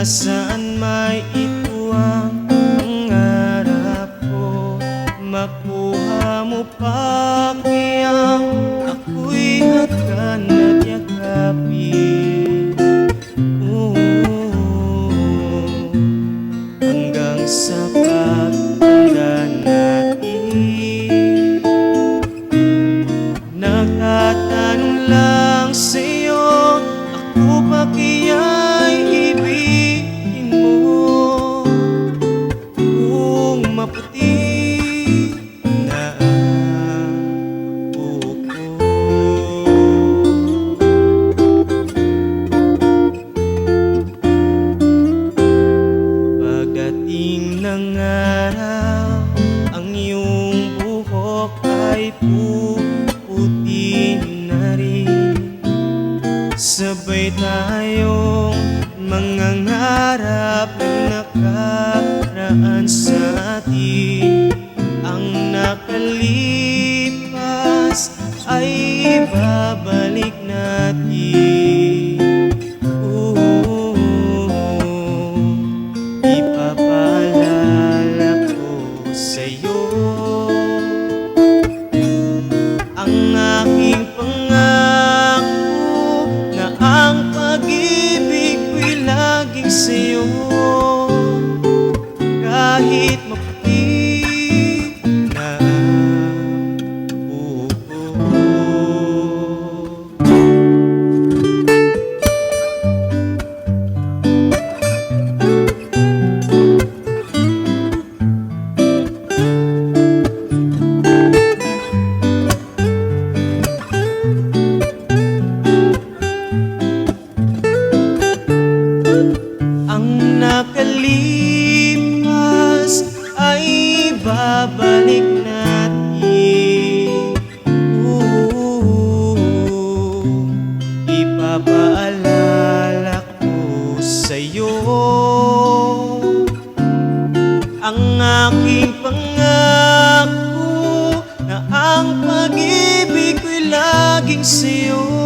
nasaan may ito ang pangarap ko. Makuha mo pa kaya ako'y hagkan at yakapin. Hanggang sa pagtanda natin, nagtatanong lang sa'yo, ako ba kaya'y ibigin mo? Kung maputi na ang buko, pagdating ng araw, ang iyong buhok ay puputi na rin. Sabay tayong mangangarap na nakaraan sa atin. Ang nakalipas ay babalik natin. Ipapaalala ko sa'yo ang aking pangako na ang pag-ibig ko'y laging sa'yo. Kahit maputi na ang buko. Ang nakalipas ay babalik natin. Ipapaalala ko sa'yo ang aking pangako na ang pag-ibig ko'y laging sa'yo.